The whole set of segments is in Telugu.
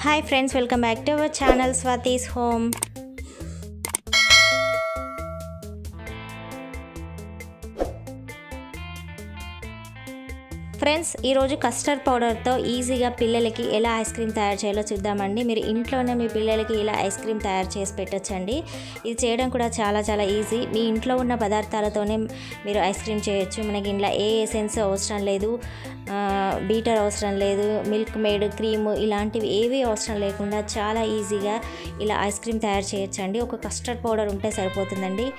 Hi friends, welcome back to our channel swathishome. Friends ఈరోజు కస్టర్డ్ పౌడర్తో ఈజీగా పిల్లలకి ఎలా ఐస్ క్రీమ్ తయారు చేయాలో చూద్దామండి. మీరు ఇంట్లోనే మీ పిల్లలకి ఇలా ఐస్ క్రీమ్ తయారు చేసి పెట్టొచ్చండి. ఇది చేయడం కూడా చాలా ఈజీ. మీ ఇంట్లో ఉన్న పదార్థాలతోనే మీరు ఐస్ క్రీమ్ చేయొచ్చు. మనకి ఇంట్లో ఏ ఎసెన్స్ అవసరం లేదు, బీటర్ అవసరం లేదు, మిల్క్ మేడ్, క్రీమ్ ఇలాంటివి ఏవి అవసరం లేకుండా చాలా ఈజీగా ఇలా ఐస్ క్రీమ్ తయారు చేయొచ్చండి. ఒక కస్టర్డ్ పౌడర్ ఉంటే సరిపోతుందండి.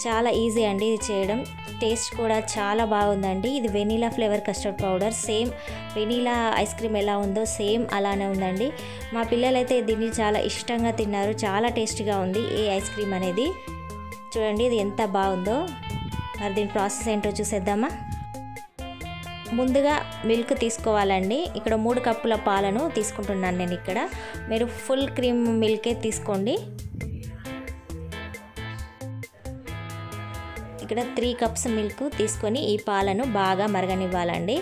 చాలా ఈజీ అండి ఇది చేయడం. టేస్ట్ కూడా చాలా బాగుందండి. ఇది vanilla flavour custard powder. Same vanilla ice cream ఎలా ఉందో సేమ్ అలానే ఉందండి. మా పిల్లలైతే దీన్ని చాలా ఇష్టంగా తిన్నారు. చాలా టేస్టీగా ఉంది ఈ ఐస్ క్రీమ్ అనేది. చూడండి ఇది ఎంత బాగుందో. మరి దీని ప్రాసెస్ ఏంటో చూసేద్దామా. ముందుగా మిల్క్ తీసుకోవాలండి. ఇక్కడ 3 కప్పుల పాలను తీసుకుంటున్నాను నేను. ఇక్కడ మీరు ఫుల్ క్రీమ్ మిల్కే తీసుకోండి. ఇక్కడ 3 కప్స్ మిల్క్ తీసుకొని ఈ పాలను బాగా మరగనివ్వాలండి.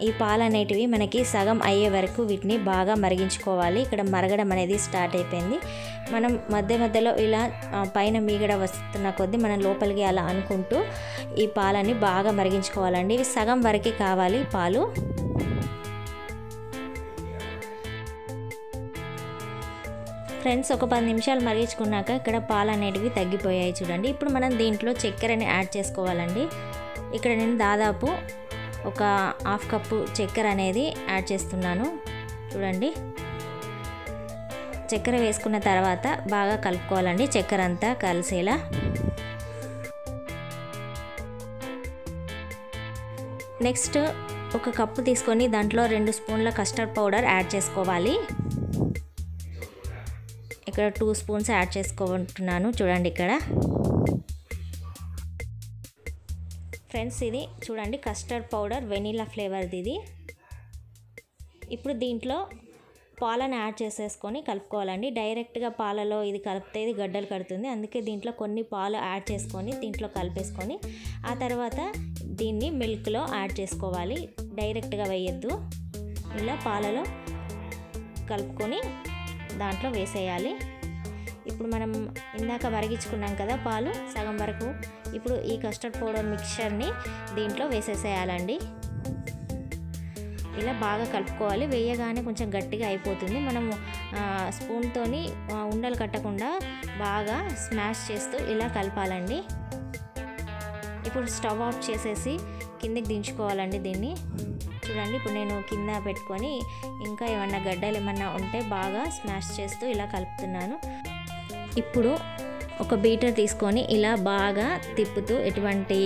ఈ పాలు అనేటివి మనకి సగం అయ్యే వరకు వీటిని బాగా మరిగించుకోవాలి. ఇక్కడ మరగడం అనేది స్టార్ట్ అయిపోయింది. మనం మధ్యలో ఇలా పైన మీగడ వస్తున్న కొద్దీ మనం లోపలికి అలా అనుకుంటూ ఈ పాలని బాగా మరిగించుకోవాలండి. ఇవి సగం వరకే కావాలి పాలు. ఫ్రెండ్స్ ఒక 10 నిమిషాలు మరిగించుకున్నాక ఇక్కడ పాలు అనేటివి తగ్గిపోయాయి చూడండి. ఇప్పుడు మనం దీంట్లో చక్కెరని యాడ్ చేసుకోవాలండి. ఇక్కడ నేను దాదాపు ఒక 1/2 కప్పు చక్కెర అనేది యాడ్ చేస్తున్నాను. చూడండి చక్కెర వేసుకున్న తర్వాత బాగా కలుపుకోవాలండి, చక్కెర అంతా కలిసేలా. నెక్స్ట్ ఒక కప్పు తీసుకొని దాంట్లో 2 స్పూన్ల కస్టర్డ్ పౌడర్ యాడ్ చేసుకోవాలి. ఇక్కడ 2 స్పూన్స్ యాడ్ చేసుకుంటున్నాను. చూడండి ఇక్కడ ఫ్రెండ్స్ ఇది చూడండి కస్టర్డ్ పౌడర్ వెనీలా ఫ్లేవర్ది ఇది. ఇప్పుడు దీంట్లో పాలను యాడ్ చేసేసుకొని కలుపుకోవాలండి. డైరెక్ట్గా పాలలో ఇది కలిపితే ఇది గడ్డలు కడుతుంది. అందుకే దీంట్లో కొన్ని పాలు యాడ్ చేసుకొని దీంట్లో కలిపేసుకొని ఆ తర్వాత దీన్ని మిల్క్లో యాడ్ చేసుకోవాలి. డైరెక్ట్గా వేయద్దు. ఇలా పాలలో కలుపుకొని దాంట్లో వేసేయాలి. ఇప్పుడు మనం ఇందాక మరిగించుకున్నాం కదా పాలు సగం వరకు. ఇప్పుడు ఈ కస్టర్డ్ పౌడర్ మిక్చర్ని దీంట్లో వేసేసేయాలండి. ఇలా బాగా కలుపుకోవాలి. వేయగానే కొంచెం గట్టిగా అయిపోతుంది. మనము స్పూన్తోని ఉండలు కట్టకుండా బాగా స్మాష్ చేస్తూ ఇలా కలపాలండి. ఇప్పుడు స్టవ్ ఆఫ్ చేసేసి కిందకి దించుకోవాలండి దీన్ని. చూడండి ఇప్పుడు నేను కింద పెట్టుకొని ఇంకా ఏమన్నా గడ్డలు ఏమన్నా ఉంటే బాగా స్మాష్ చేస్తూ ఇలా కలుపుతున్నాను. ఇప్పుడు ఒక బీటర్ తీసుకొని ఇలా బాగా తిప్పుతూ ఎటువంటి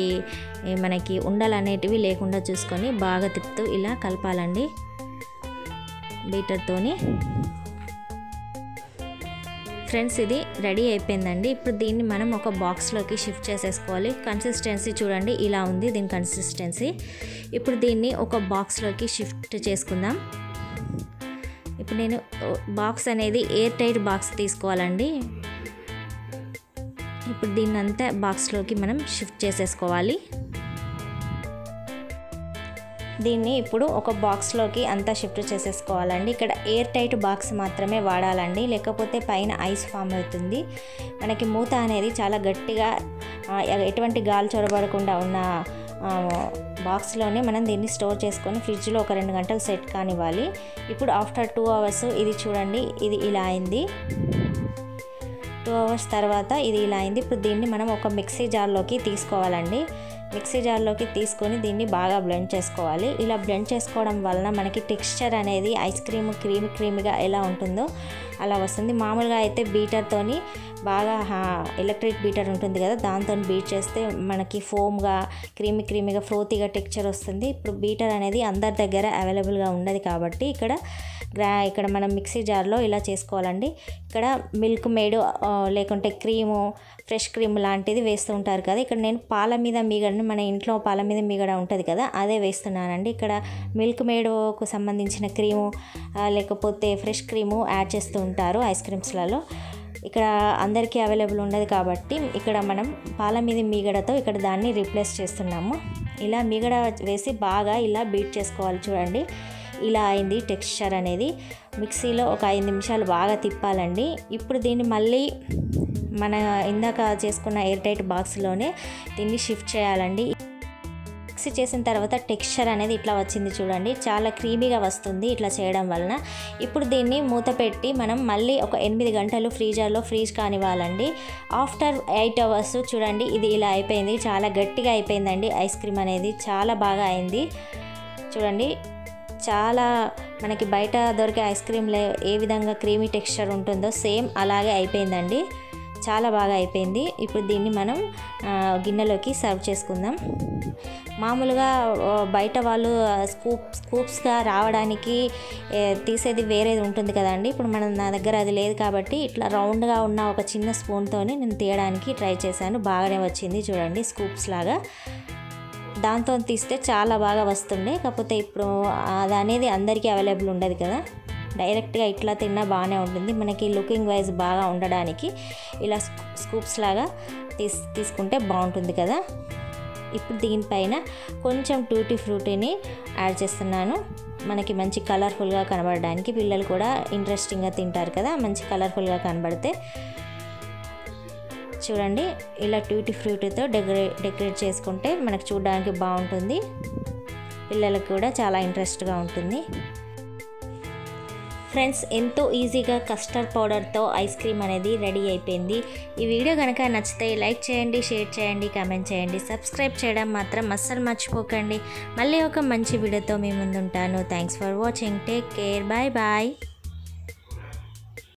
మనకి ఉండలు అనేటివి లేకుండా చూసుకొని బాగా తిప్పుతూ ఇలా కలపాలండి బీటర్తోని. ఫ్రెండ్స్ ఇది రెడీ అయిపోయిందండి. ఇప్పుడు దీన్ని మనం ఒక బాక్స్లోకి షిఫ్ట్ చేసేసుకోవాలి. కన్సిస్టెన్సీ చూడండి ఇలా ఉంది దీని కన్సిస్టెన్సీ. ఇప్పుడు దీన్ని ఒక బాక్స్లోకి షిఫ్ట్ చేసుకుందాం. ఇప్పుడు నేను బాక్స్ అనేది ఎయిర్ టైట్ బాక్స్ తీసుకోవాలండి. ఇప్పుడు దీన్ని అంతా బాక్స్లోకి మనం షిఫ్ట్ చేసేసుకోవాలి. దీన్ని ఇప్పుడు ఒక బాక్స్లోకి అంతా షిఫ్ట్ చేసేసుకోవాలండి. ఇక్కడ ఎయిర్ టైట్ బాక్స్ మాత్రమే వాడాలండి, లేకపోతే పైన ఐస్ ఫామ్ అవుతుంది. మనకి మూత అనేది చాలా గట్టిగా ఎటువంటి గాలి చొరబడకుండా ఉన్న బాక్స్లోనే మనం దీన్ని స్టోర్ చేసుకొని ఫ్రిడ్జ్లో ఒక 2 గంటలు సెట్ కానివ్వాలి. ఇప్పుడు ఆఫ్టర్ 2 అవర్స్ ఇది చూడండి ఇది ఇలా అయింది. 2 అవర్స్ తర్వాత ఇది ఇలా అయింది. ఇప్పుడు దీన్ని మనం ఒక మిక్సీ జార్లోకి తీసుకోవాలండి. మిక్సీ జార్లోకి తీసుకొని దీన్ని బాగా బ్లెండ్ చేసుకోవాలి. ఇలా బ్లెండ్ చేసుకోవడం వలన మనకి టెక్స్చర్ అనేది ఐస్ క్రీమ్ క్రీమీగా ఎలా ఉంటుందో అలా వస్తుంది. మామూలుగా అయితే బీటర్తోని బాగా ఎలక్ట్రిక్ బీటర్ ఉంటుంది కదా, దాంతో బీట్ చేస్తే మనకి ఫోమ్గా క్రీమీగా ఫ్రోతీగా టెక్స్చర్ వస్తుంది. ఇప్పుడు బీటర్ అనేది అందరి దగ్గర అవైలబుల్గా ఉండదు కాబట్టి ఇక్కడ మనం మిక్సీ జార్లో ఇలా చేసుకోవాలండి. ఇక్కడ మిల్క్ మేడ్ లేకుంటే క్రీము ఫ్రెష్ క్రీమ్ లాంటిది వేస్తూ ఉంటారు కదా. ఇక్కడ నేను పాల మీద మీగడని మన ఇంట్లో పాల మీద మీగడ ఉంటుంది కదా అదే వేస్తున్నానండి. ఇక్కడ మిల్క్ మేడ్కు సంబంధించిన క్రీము లేకపోతే ఫ్రెష్ క్రీము యాడ్ చేస్తూ ఉంటారు ఐస్ క్రీమ్స్లలో. ఇక్కడ అందరికీ అవైలబుల్ ఉండదు కాబట్టి ఇక్కడ మనం పాల మీద మీగడతో ఇక్కడ దాన్ని రీప్లేస్ చేస్తున్నాము. ఇలా మీగడ వేసి బాగా ఇలా బీట్ చేసుకోవాలి. చూడండి ఇలా అయింది టెక్స్చర్ అనేది. మిక్సీలో ఒక 5 నిమిషాలు బాగా తిప్పాలండి. ఇప్పుడు దీన్ని మళ్ళీ మన ఇందాక చేసుకున్న ఎయిర్ టైట్ బాక్స్లోనే దీన్ని షిఫ్ట్ చేయాలండి. మిక్సీ చేసిన తర్వాత టెక్స్చర్ అనేది ఇట్లా వచ్చింది చూడండి, చాలా క్రీమీగా వస్తుంది ఇట్లా చేయడం వలన. ఇప్పుడు దీన్ని మూత పెట్టి మనం మళ్ళీ ఒక 8 గంటలు ఫ్రీజర్లో ఫ్రీజ్ కానివ్వాలండి. ఆఫ్టర్ 8 అవర్స్ చూడండి ఇది ఇలా అయిపోయింది, చాలా గట్టిగా అయిపోయిందండి. ఐస్ క్రీమ్ అనేది చాలా బాగా అయింది చూడండి. చాలా మనకి బయట దొరికే ఐస్ క్రీమ్లో ఏ విధంగా క్రీమీ టెక్స్చర్ ఉంటుందో సేమ్ అలాగే అయిపోయిందండి, చాలా బాగా అయిపోయింది. ఇప్పుడు దీన్ని మనం గిన్నెలోకి సర్వ్ చేసుకుందాం. మామూలుగా బయట వాళ్ళు స్కూప్స్గా రావడానికి తీసేది వేరేది ఉంటుంది కదండి. ఇప్పుడు నా దగ్గర అది లేదు కాబట్టి ఇట్లా రౌండ్గా ఉన్న ఒక చిన్న స్పూన్తోని నేను తీయడానికి ట్రై చేశాను, బాగానే వచ్చింది చూడండి స్కూప్స్ లాగా. దాంతో తీస్తే చాలా బాగా వస్తుండే, కాకపోతే ఇప్పుడు అది అనేది అందరికీ అవైలబుల్ ఉండదు కదా. డైరెక్ట్గా ఇట్లా తిన్నా బాగానే ఉంటుంది, మనకి లుకింగ్ వైజ్ బాగా ఉండడానికి ఇలా స్కూప్స్ లాగా తీసుకుంటే బాగుంటుంది కదా. ఇప్పుడు దీనిపైన కొంచెం టూటీ ఫ్రూటీని యాడ్ చేస్తున్నాను, మనకి మంచి కలర్ఫుల్గా కనబడడానికి. పిల్లలు కూడా ఇంట్రెస్టింగ్గా తింటారు కదా మంచి కలర్ఫుల్గా కనబడితే. చూడండి ఇలా టూటీ ఫ్రూటీతో డెకరేట్ చేసుకుంటే మనకు చూడడానికి బాగుంటుంది, పిల్లలకు కూడా చాలా ఇంట్రెస్ట్గా ఉంటుంది. ఫ్రెండ్స్, ఎంతో ఈజీగా కస్టర్డ్ పౌడర్తో ఐస్ క్రీమ్ అనేది రెడీ అయిపోయింది. ఈ వీడియో కనుక నచ్చితే లైక్ చేయండి, షేర్ చేయండి, కామెంట్ చేయండి, సబ్స్క్రైబ్ చేయడం మాత్రం అస్సలు మర్చిపోకండి. మళ్ళీ ఒక మంచి వీడియోతో మీ ముందుంటాను. Thanks for watching. Take care. Bye bye.